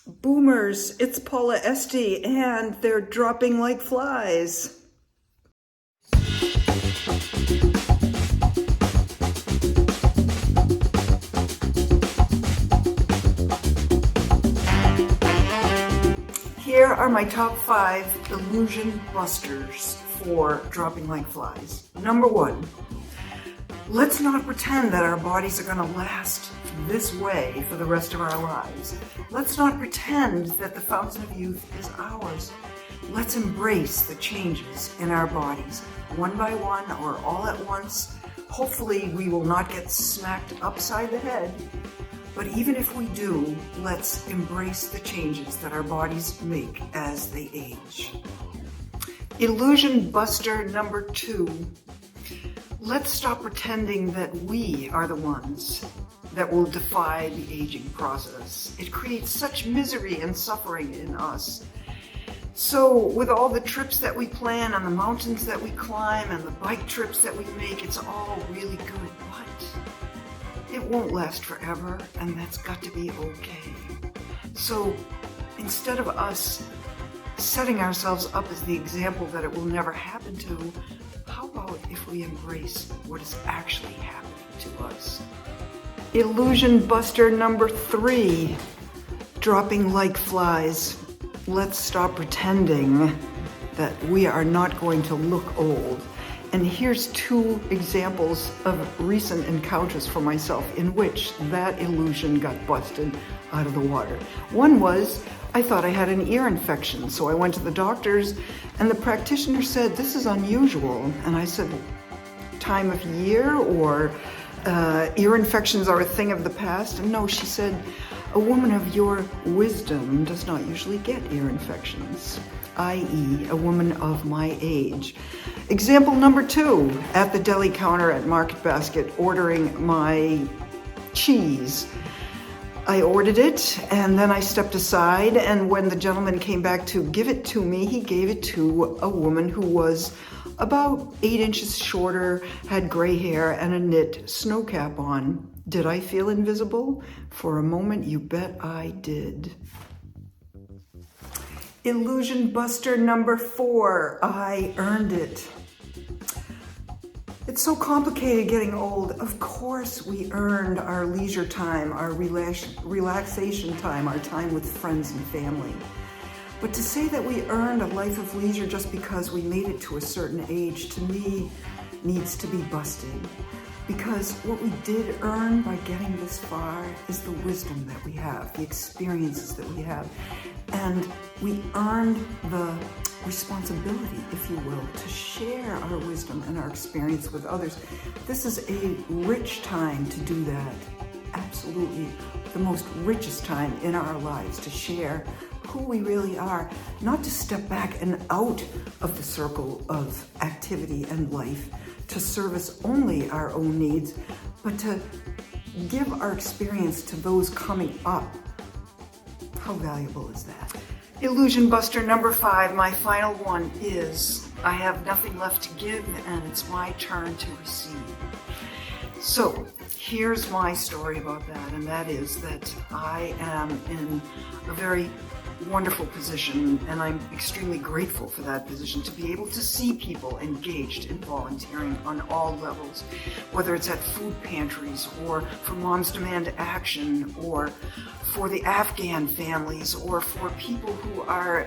Boomers, it's Paula Estey, and they're dropping like flies. Here are my top 5 illusion busters for dropping like flies. Number 1, let's not pretend that our bodies are going to last this way for the rest of our lives. Let's not pretend that the fountain of youth is ours. Let's embrace the changes in our bodies, one by one or all at once. Hopefully we will not get smacked upside the head, but even if we do, let's embrace the changes that our bodies make as they age. Illusion buster number 2. Let's stop pretending that we are the ones that will defy the aging process. It creates such misery and suffering in us. So with all the trips that we plan and the mountains that we climb and the bike trips that we make, it's all really good, but it won't last forever, and that's got to be okay. So instead of us setting ourselves up as the example that it will never happen to, how about if we embrace what is actually happening to us? Illusion buster number 3, dropping like flies. Let's stop pretending that we are not going to look old. And here's 2 examples of recent encounters for myself in which that illusion got busted out of the water. One was, I thought I had an ear infection, so I went to the doctors, and the practitioner said, "This is unusual." And I said, "Time of year, or ear infections are a thing of the past?" And no, she said, "A woman of your wisdom does not usually get ear infections," i.e. a woman of my age. Example number 2, at the deli counter at Market Basket, ordering my cheese. I ordered it, and then I stepped aside, and when the gentleman came back to give it to me, he gave it to a woman who was about 8 inches shorter, had gray hair, and a knit snow cap on. Did I feel invisible? For a moment, you bet I did. Illusion buster number 4, I earned it. It's so complicated getting old. Of course we earned our leisure time, our relaxation time, our time with friends and family. But to say that we earned a life of leisure just because we made it to a certain age, to me, needs to be busted. Because what we did earn by getting this far is the wisdom that we have, the experiences that we have. And we earned the responsibility, if you will, to share our wisdom and our experience with others. This is a rich time to do that. Absolutely the most richest time in our lives to share who we really are, not to step back and out of the circle of activity and life to service only our own needs, but to give our experience to those coming up. How valuable is that? Illusion buster number 5, my final one, is I have nothing left to give and it's my turn to receive. So here's my story about that, and that is that I am in a very wonderful position, and I'm extremely grateful for that position, to be able to see people engaged in volunteering on all levels, whether it's at food pantries or for Moms Demand Action or for the Afghan families or for people who are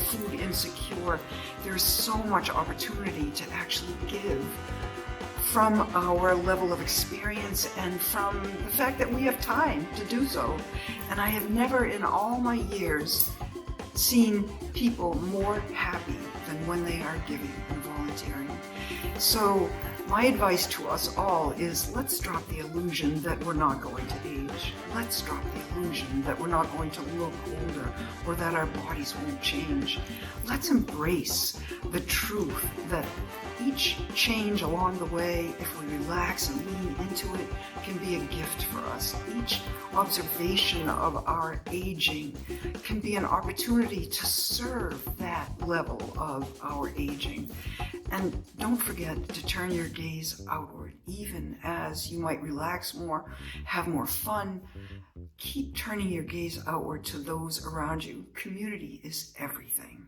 food insecure. There's so much opportunity to actually give from our level of experience and from the fact that we have time to do so. And I have never in all my years seen people more happy than when they are giving and volunteering. So my advice to us all is, let's drop the illusion that we're not going to age. Let's drop the illusion that we're not going to look older or that our bodies won't change. Let's embrace the truth that each change along the way, if we relax and lean into it, can be a gift for us. Each observation of our aging can be an opportunity to serve that level of our aging. And don't forget to turn your gaze outward, even as you might relax more, have more fun, Keep turning your gaze outward to those around you. Community is everything.